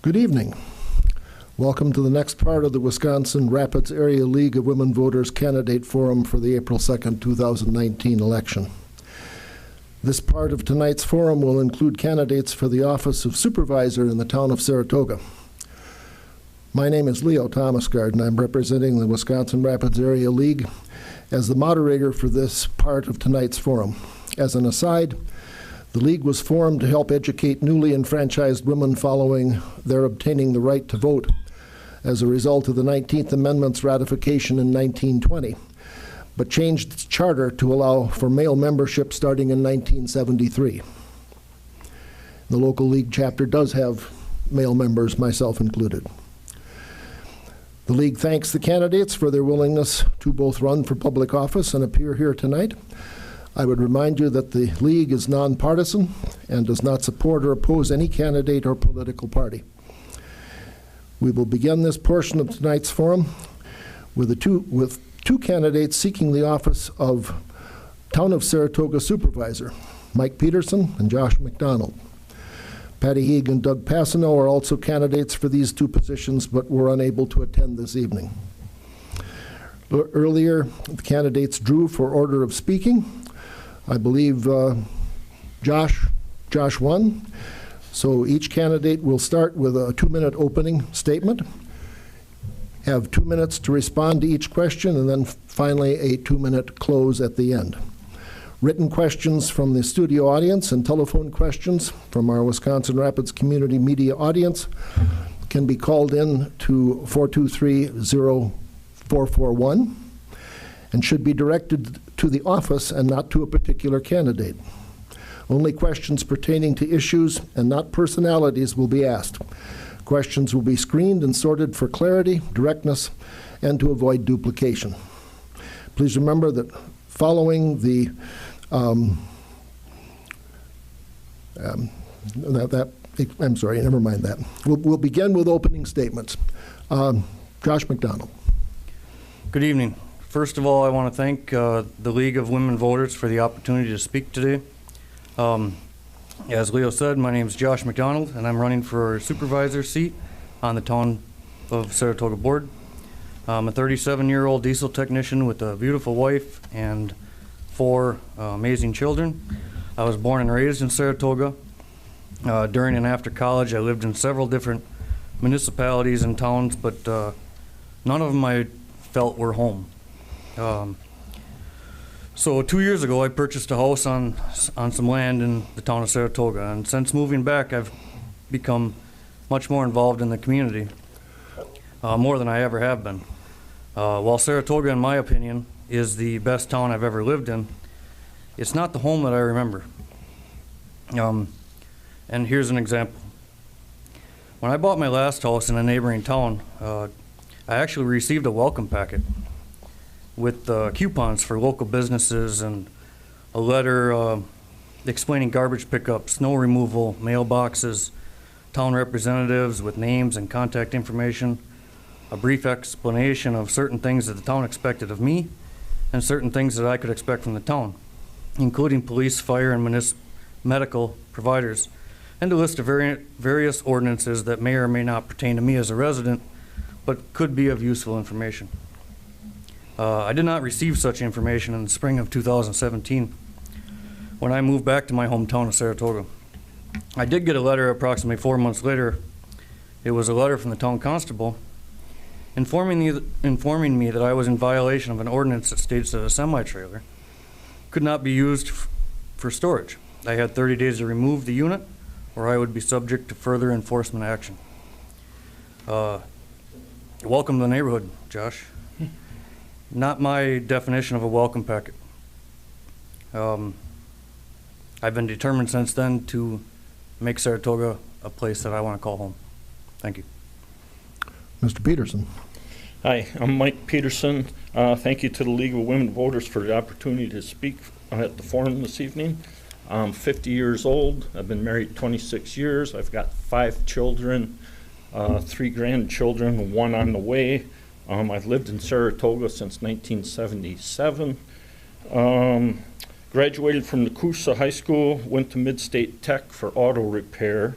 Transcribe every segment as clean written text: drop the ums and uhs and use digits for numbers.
Good evening. Welcome to the next part of the Wisconsin Rapids Area League of Women Voters Candidate Forum for the April 2nd, 2019 election. This part of tonight's forum will include candidates for the office of supervisor in the town of Saratoga. My name is Leo Thomasgard, and I'm representing the Wisconsin Rapids Area League as the moderator for this part of tonight's forum. As an aside, the League was formed to help educate newly enfranchised women following their obtaining the right to vote as a result of the 19th Amendment's ratification in 1920, but changed its charter to allow for male membership starting in 1973. The local League chapter does have male members, myself included. The League thanks the candidates for their willingness to both run for public office and appear here tonight. I would remind you that the League is nonpartisan and does not support or oppose any candidate or political party. We will begin this portion of tonight's forum with two candidates seeking the office of Town of Saratoga Supervisor, Mike Peterson and Josh McDonald. Patty Heeg and Doug Passano are also candidates for these two positions, but were unable to attend this evening. Earlier, the candidates drew for order of speaking. I believe Josh won. So each candidate will start with a 2-minute opening statement, have 2 minutes to respond to each question, and then finally a 2-minute close at the end. Written questions from the studio audience and telephone questions from our Wisconsin Rapids community media audience can be called in to 423-0441 and should be directed to the office and not to a particular candidate. Only questions pertaining to issues and not personalities will be asked. Questions will be screened and sorted for clarity, directness, and to avoid duplication. Please remember that following the I'm sorry, never mind that. We'll begin with opening statements. Josh McDonald. Good evening. First of all, I want to thank the League of Women Voters for the opportunity to speak today. As Leo said, my name is Josh McDonald, and I'm running for a supervisor seat on the Town of Saratoga Board. I'm a 37-year-old diesel technician with a beautiful wife and 4 amazing children. I was born and raised in Saratoga. During and after college, I lived in several different municipalities and towns, but none of them I felt were home. So 2 years ago, I purchased a house on some land in the town of Saratoga, and since moving back, I've become much more involved in the community, more than I ever have been. While Saratoga, in my opinion, is the best town I've ever lived in, it's not the home that I remember. And here's an example. When I bought my last house in a neighboring town, I actually received a welcome packet with coupons for local businesses and a letter explaining garbage pickup, snow removal, mailboxes, town representatives with names and contact information, a brief explanation of certain things that the town expected of me and certain things that I could expect from the town, including police, fire, and medical providers, and a list of various ordinances that may or may not pertain to me as a resident, but could be of useful information. I did not receive such information in the spring of 2017 when I moved back to my hometown of Saratoga. I did get a letter approximately 4 months later. It was a letter from the town constable informing me that I was in violation of an ordinance that states that a semi-trailer could not be used for storage. I had 30 days to remove the unit or I would be subject to further enforcement action. Welcome to the neighborhood, Josh. Not my definition of a welcome packet. I've been determined since then to make Saratoga a place that I want to call home. Thank you. Mr. Peterson. Hi, I'm Mike Peterson. Thank you to the League of Women Voters for the opportunity to speak at the forum this evening. I'm 50 years old. I've been married 26 years. I've got 5 children, 3 grandchildren, 1 on the way. I've lived in Saratoga since 1977. Graduated from the Coosa High School, went to Mid-State Tech for auto repair.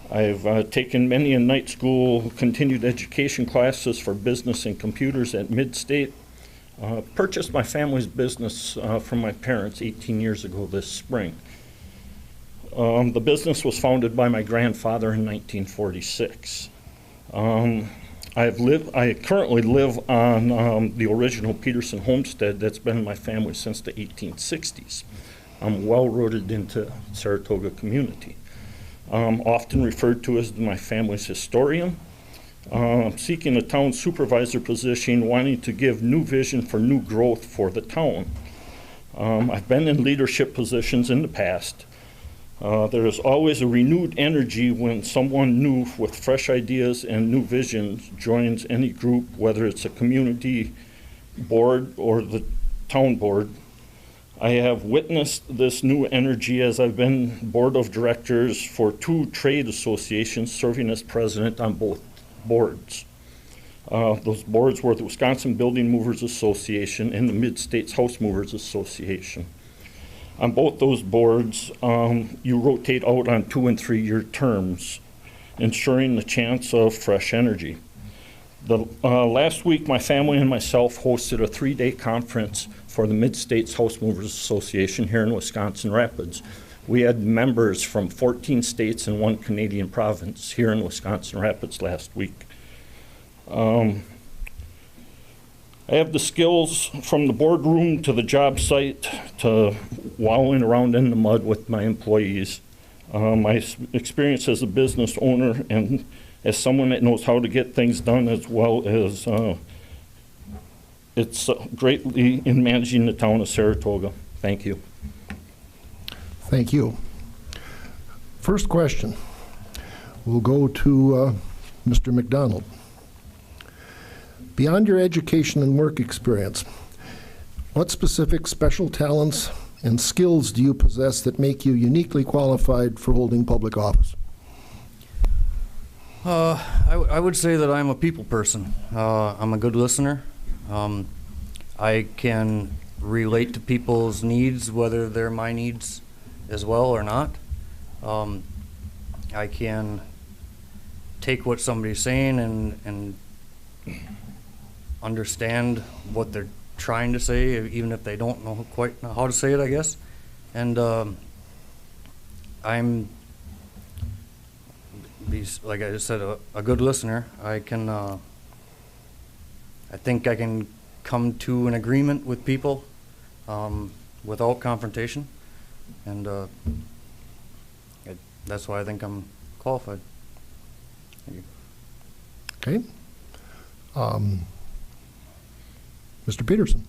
I've taken many a night school continued education classes for business and computers at Mid-State. Purchased my family's business from my parents 18 years ago this spring. The business was founded by my grandfather in 1946. I currently live on the original Peterson homestead that's been in my family since the 1860s. I'm well rooted into Saratoga community. Often referred to as my family's historian. Seeking a town supervisor position, wanting to give new vision for new growth for the town. I've been in leadership positions in the past. There is always a renewed energy when someone new with fresh ideas and new visions joins any group, whether it's a community board or the town board. I have witnessed this new energy as I've been board of directors for 2 trade associations, serving as president on both boards. Those boards were the Wisconsin Building Movers Association and the Mid-States House Movers Association. On both those boards, you rotate out on 2- and 3-year terms, ensuring the chance of fresh energy. Last week, my family and myself hosted a 3-day conference for the Mid-States House Movers Association here in Wisconsin Rapids. We had members from 14 states and 1 Canadian province here in Wisconsin Rapids last week. I have the skills from the boardroom to the job site to wallowing around in the mud with my employees. My experience as a business owner and as someone that knows how to get things done, as well as it's greatly in managing the town of Saratoga. Thank you. Thank you. First question will go to Mr. McDonald. Beyond your education and work experience, what specific special talents and skills do you possess that make you uniquely qualified for holding public office? I would say that I'm a people person. I'm a good listener. I can relate to people's needs, whether they're my needs as well or not. I can take what somebody's saying and understand what they're trying to say, even if they don't know quite how to say it, I guess. And I'm, like I just said, a good listener. I think I can come to an agreement with people without confrontation, and that's why I think I'm qualified. Thank you. Okay. Mr. Peterson.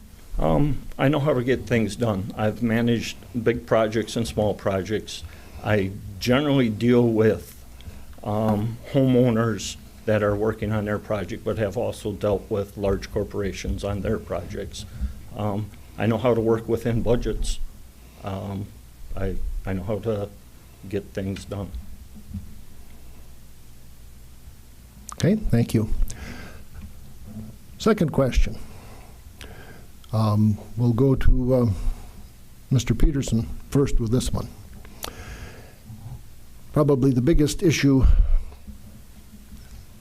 I know how to get things done. I've managed big projects and small projects. I generally deal with homeowners that are working on their project, but have also dealt with large corporations on their projects. I know how to work within budgets. I know how to get things done. Okay, thank you. Second question. We'll go to Mr. Peterson first with this one. Probably the biggest issue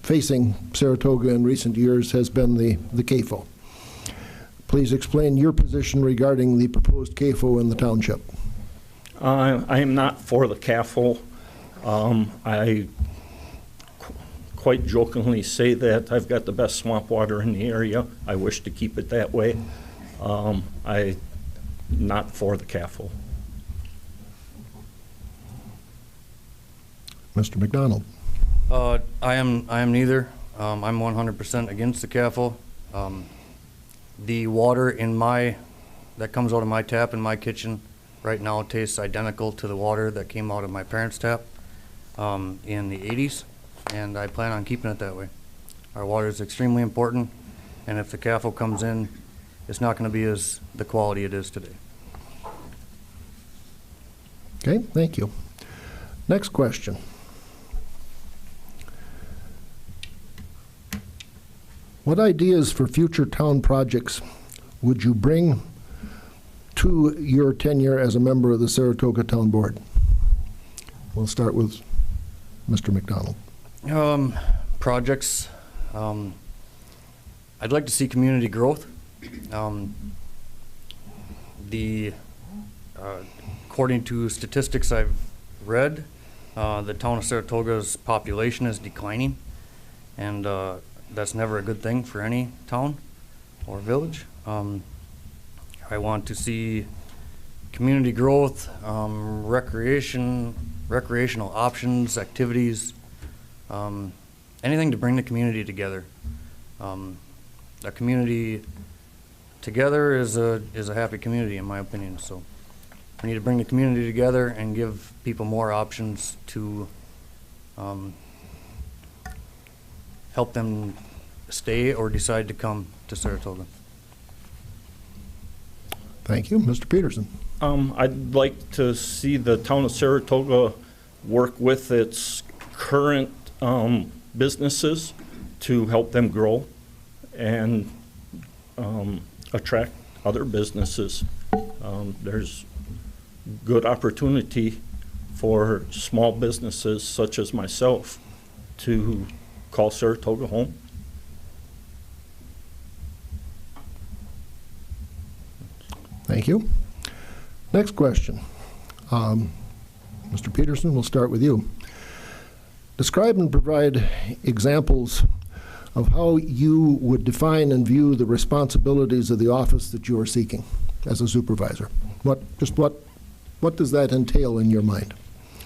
facing Saratoga in recent years has been the CAFO. Please explain your position regarding the proposed CAFO in the township. I am not for the CAFO. I quite jokingly say that I've got the best swamp water in the area. I wish to keep it that way. I'm not for the CAFO. Mr. McDonald. I am neither. I'm 100% against the CAFO. The water that comes out of my tap in my kitchen right now tastes identical to the water that came out of my parents' tap in the 80s, and I plan on keeping it that way. Our water is extremely important, and if the CAFO comes in, it's not going to be as the quality it is today. Okay, thank you. Next question. What ideas for future town projects would you bring to your tenure as a member of the Saratoga Town Board? We'll start with Mr. McDonald? Projects. I'd like to see community growth. According to statistics I've read, the town of Saratoga's population is declining, and that's never a good thing for any town or village. I want to see community growth, recreational options, activities, anything to bring the community together. A community together is a happy community, in my opinion. So we need to bring the community together and give people more options to help them stay or decide to come to Saratoga. Thank you. Mr. Peterson? I'd like to see the town of Saratoga work with its current businesses to help them grow and attract other businesses. There's good opportunity for small businesses such as myself to call Saratoga home. Thank you. Next question. Mr. Peterson, we'll start with you. Describe and provide examples of how you would define and view the responsibilities of the office that you are seeking as a supervisor. What does that entail in your mind?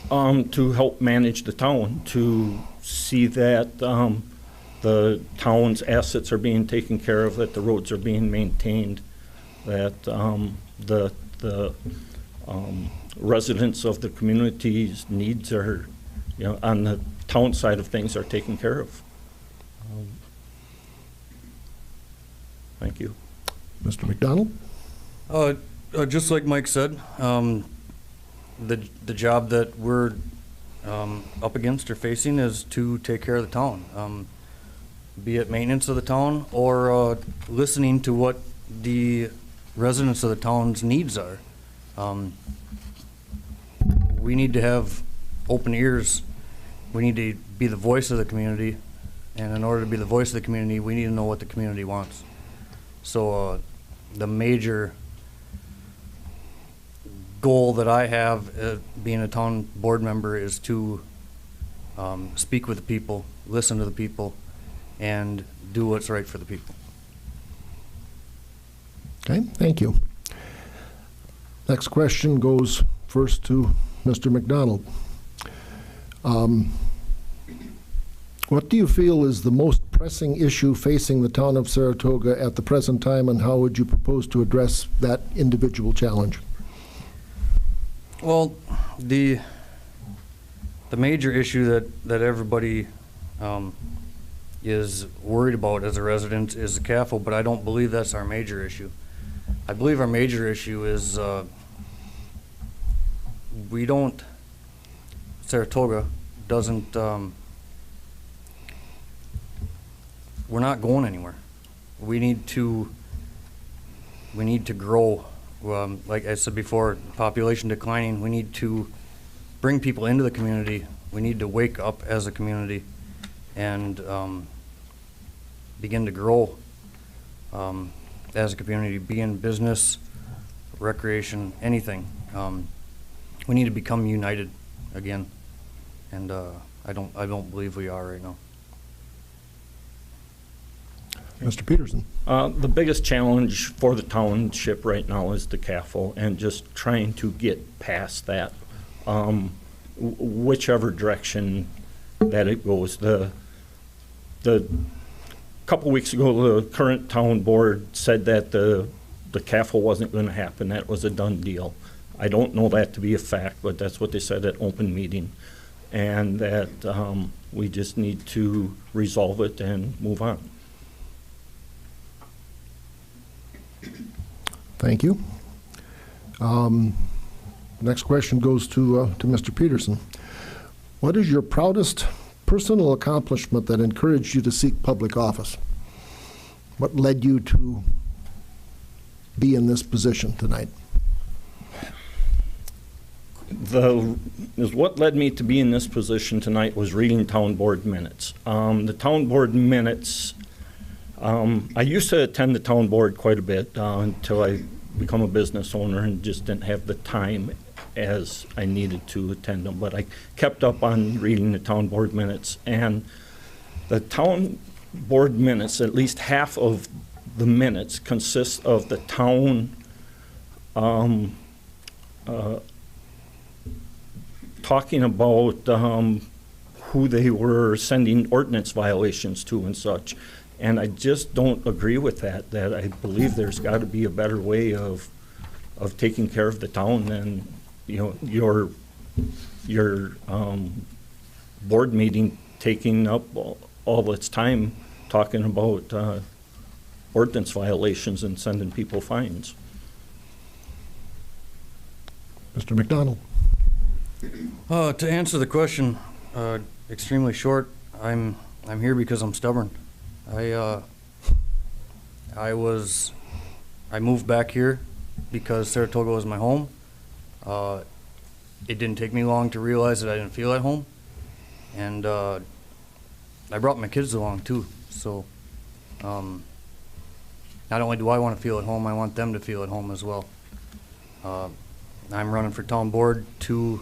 To help manage the town, to see that the town's assets are being taken care of, that the roads are being maintained, that the residents of the community's needs are, on the town side of things, are taken care of. Thank you. Mr. McDonald? Just like Mike said, the job that we're up against or facing is to take care of the town, be it maintenance of the town or listening to what the residents of the town's needs are. We need to have open ears. We need to be the voice of the community, and in order to be the voice of the community, we need to know what the community wants. So the major goal that I have being a town board member is to speak with the people, listen to the people, and do what's right for the people. Okay, thank you. Next question goes first to Mr. McDonald. What do you feel is the most pressing issue facing the town of Saratoga at the present time, and how would you propose to address that individual challenge? Well, the major issue that everybody is worried about as a resident is the CAFO, but I don't believe that's our major issue. I believe our major issue is Saratoga doesn't, we're not going anywhere. We need to grow. Like I said before, population declining. We need to bring people into the community. We need to wake up as a community and begin to grow as a community, be in business, recreation, anything. We need to become united again, and I don't believe we are right now. Mr. Peterson. The biggest challenge for the township right now is the CAFO and just trying to get past that, whichever direction that it goes. The couple weeks ago, the current town board said that the CAFO wasn't going to happen. That was a done deal. I don't know that to be a fact, but that's what they said at open meeting, and that we just need to resolve it and move on. Thank you. Next question goes to Mr. Peterson. What is your proudest personal accomplishment that encouraged you to seek public office? What led you to be in this position tonight? what led me to be in this position tonight was reading town board minutes. The town board minutes, I used to attend the town board quite a bit until I become a business owner and just didn't have the time as I needed to attend them. But I kept up on reading the town board minutes, and the town board minutes, at least half of the minutes, consist of the town talking about who they were sending ordinance violations to and such. And I just don't agree with that I believe there's got to be a better way of taking care of the town than, you know, your board meeting taking up all its time talking about ordinance violations and sending people fines. Mr. McDonald. To answer the question, extremely short, I'm here because I'm stubborn. I moved back here because Saratoga was my home. It didn't take me long to realize that I didn't feel at home, and I brought my kids along too. So not only do I want to feel at home, I want them to feel at home as well. I'm running for town board to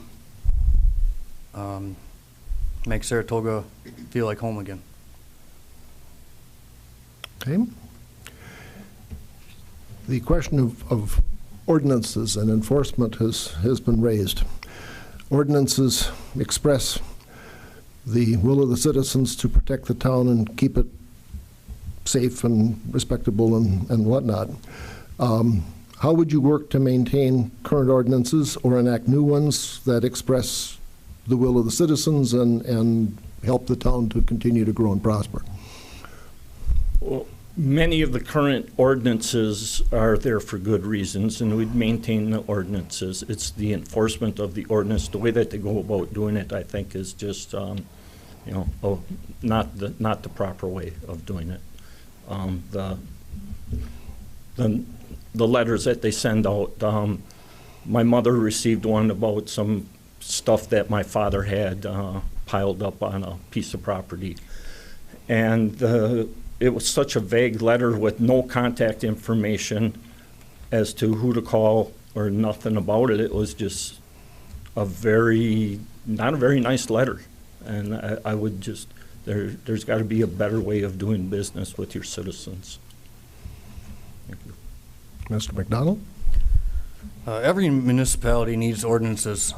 make Saratoga feel like home again. Okay. The question of ordinances and enforcement has been raised. Ordinances express the will of the citizens to protect the town and keep it safe and respectable and whatnot. How would you work to maintain current ordinances or enact new ones that express the will of the citizens and help the town to continue to grow and prosper? Well, many of the current ordinances are there for good reasons, and we'd maintain the ordinances. It's the enforcement of the ordinance, the way that they go about doing it, I think, is just, not the proper way of doing it. The letters that they send out, my mother received one about some stuff that my father had piled up on a piece of property, and it was such a vague letter with no contact information as to who to call or nothing about it. It was just not a very nice letter. And I would just, there's got to be a better way of doing business with your citizens. Thank you. Mr. McDonald? Every municipality needs ordinances.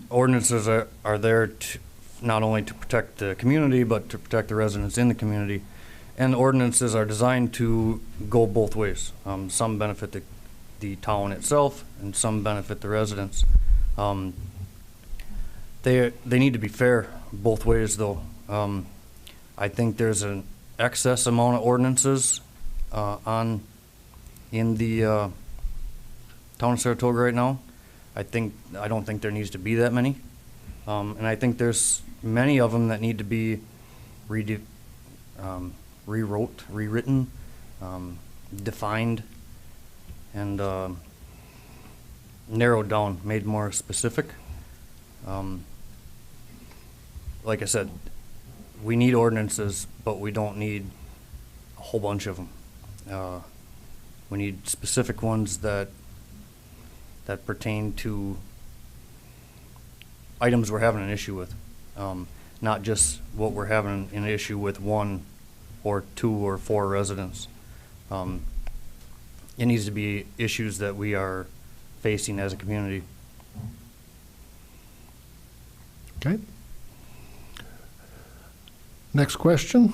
Ordinances are there to not only to protect the community, but to protect the residents in the community. And ordinances are designed to go both ways. Some benefit the town itself, and some benefit the residents. They need to be fair both ways, though. I think there's an excess amount of ordinances in the town of Saratoga right now. I don't think there needs to be that many. And I think there's many of them that need to be rewritten, defined, and narrowed down, made more specific. Like I said, we need ordinances, but we don't need a whole bunch of them. We need specific ones that pertain to items we're having an issue with, not just what we're having an issue with 1 or 2 or 4 residents. It needs to be issues that we are facing as a community. Okay. Next question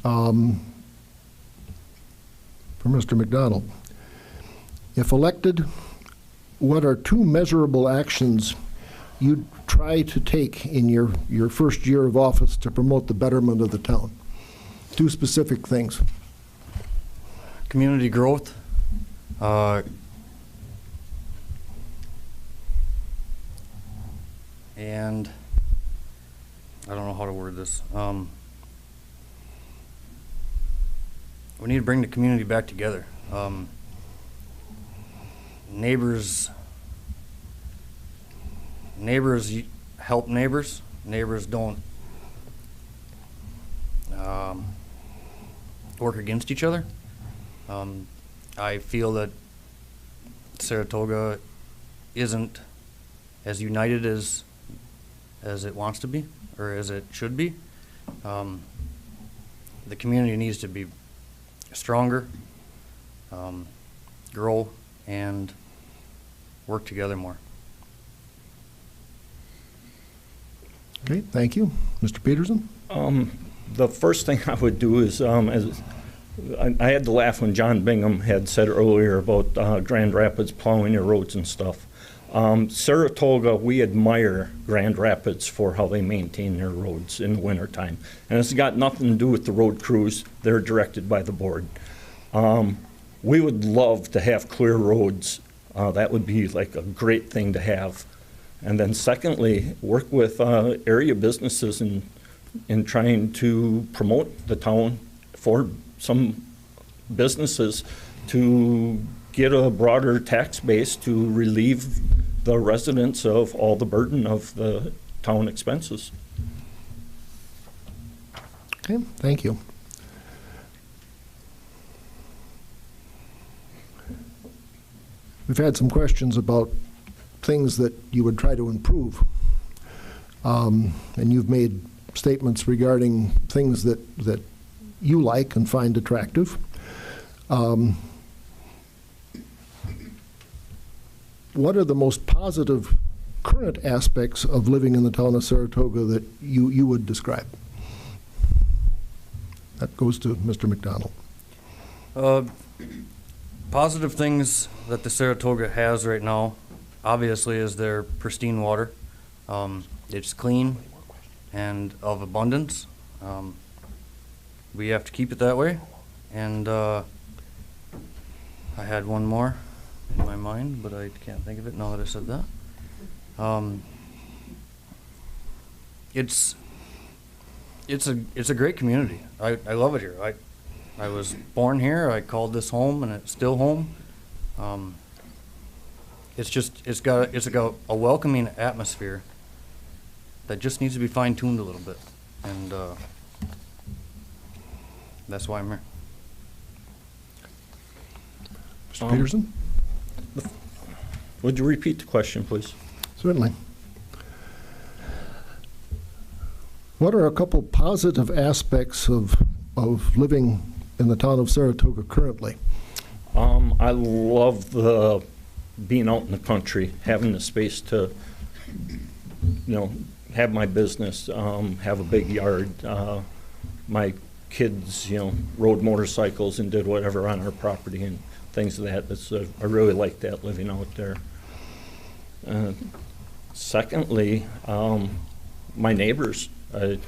for Mr. McDonald. If elected, what are 2 measurable actions you'd try to take in your first year of office to promote the betterment of the town? 2 specific things. Community growth. And I don't know how to word this. We need to bring the community back together. Neighbors neighbors help neighbors. Neighbors don't work against each other. I feel that Saratoga isn't as united as it wants to be, or as it should be. The community needs to be stronger, grow, and work together more. Okay, thank you. Mr. Peterson? The first thing I would do is, I had to laugh when John Bingham had said earlier about Grand Rapids plowing your roads and stuff. Saratoga, we admire Grand Rapids for how they maintain their roads in the wintertime. And it's got nothing to do with the road crews. They're directed by the board. We would love to have clear roads. That would be like a great thing to have. And then secondly, work with area businesses in trying to promote the town for some businesses to get a broader tax base to relieve the residents of all the burden of the town expenses. Okay, thank you. We've had some questions about things that you would try to improve. And you've made statements regarding things that you like and find attractive. What are the most positive current aspects of living in the town of Saratoga that you would describe? That goes to Mr. McDonald. Positive things that the Saratoga has right now, obviously, is their pristine water. It's clean and of abundance. We have to keep it that way. And I had one more in my mind, but I can't think of it now that I said that. It's a great community. I love it here. I was born here. I called this home, and it's still home. It's got a welcoming atmosphere that just needs to be fine-tuned a little bit, and that's why I'm here. Mr. Peterson? Would you repeat the question, please? Certainly. What are a couple positive aspects of living in the town of Saratoga currently? I love being out in the country, having the space to, have my business, have a big yard. My kids, rode motorcycles and did whatever on our property and things of that. I really like that, living out there. Secondly, my neighbors. I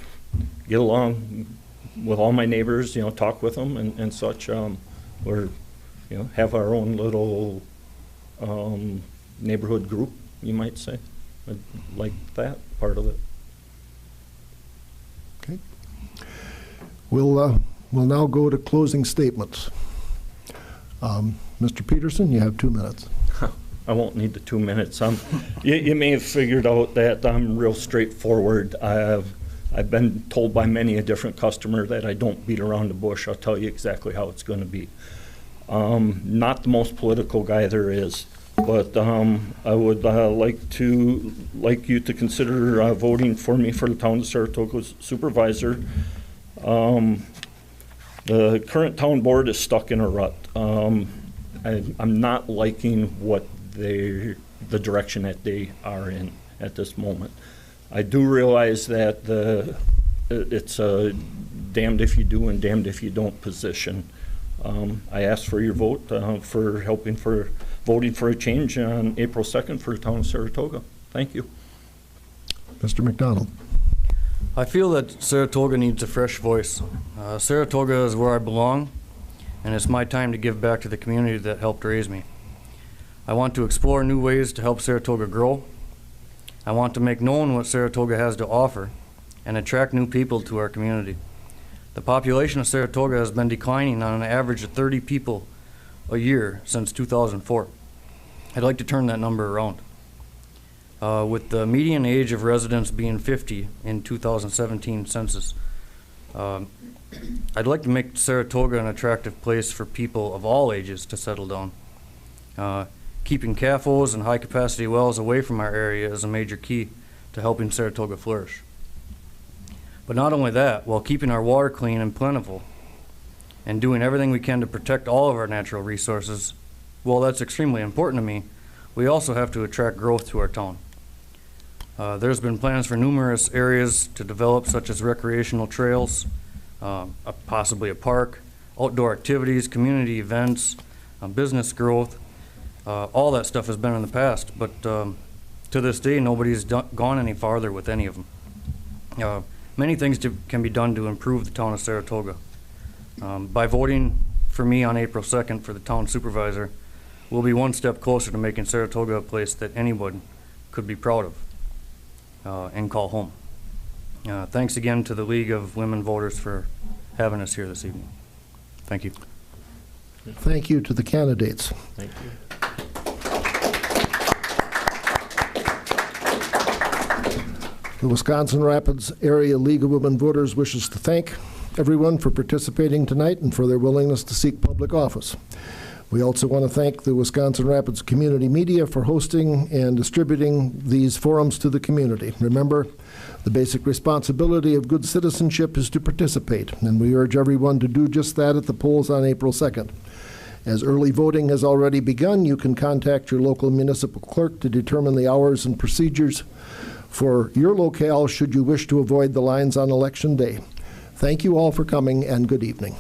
get along with all my neighbors, talk with them and such. We're, have our own little neighborhood group, you might say. I like that part of it. Okay. We'll now go to closing statements. Mr. Peterson, you have 2 minutes. I won't need the 2 minutes. You may have figured out that I'm real straightforward. I've been told by many a different customer that I don't beat around the bush. I'll tell you exactly how it's going to be. Not the most political guy there is, but I would like you to consider voting for me for the town of Saratoga Supervisor. The current town board is stuck in a rut. I'm not liking what the direction that they are in at this moment. I do realize that it's a damned if you do and damned if you don't position. I ask for your vote for voting for a change on April 2nd for the town of Saratoga. Thank you. Mr. McDonald. I feel that Saratoga needs a fresh voice. Saratoga is where I belong, and it's my time to give back to the community that helped raise me. I want to explore new ways to help Saratoga grow. I want to make known what Saratoga has to offer and attract new people to our community. The population of Saratoga has been declining on an average of 30 people a year since 2004. I'd like to turn that number around. with the median age of residents being 50 in 2017 census. I'd like to make Saratoga an attractive place for people of all ages to settle down. Keeping CAFOs and high-capacity wells away from our area is a major key to helping Saratoga flourish. But not only that, while keeping our water clean and plentiful and doing everything we can to protect all of our natural resources, well, that's extremely important to me, we also have to attract growth to our town. There's been plans for numerous areas to develop, such as recreational trails, possibly a park, outdoor activities, community events, business growth. All that stuff has been in the past, but to this day, nobody's gone any farther with any of them. Many things can be done to improve the town of Saratoga. By voting for me on April 2nd for the town supervisor, we'll be one step closer to making Saratoga a place that anyone could be proud of and call home. Thanks again to the League of Women Voters for having us here this evening. Thank you. Thank you to the candidates. Thank you. The Wisconsin Rapids Area League of Women Voters wishes to thank everyone for participating tonight and for their willingness to seek public office. We also want to thank the Wisconsin Rapids Community Media for hosting and distributing these forums to the community. Remember, the basic responsibility of good citizenship is to participate, and we urge everyone to do just that at the polls on April 2nd. As early voting has already begun, you can contact your local municipal clerk to determine the hours and procedures for your locale should you wish to avoid the lines on Election Day. Thank you all for coming, and good evening.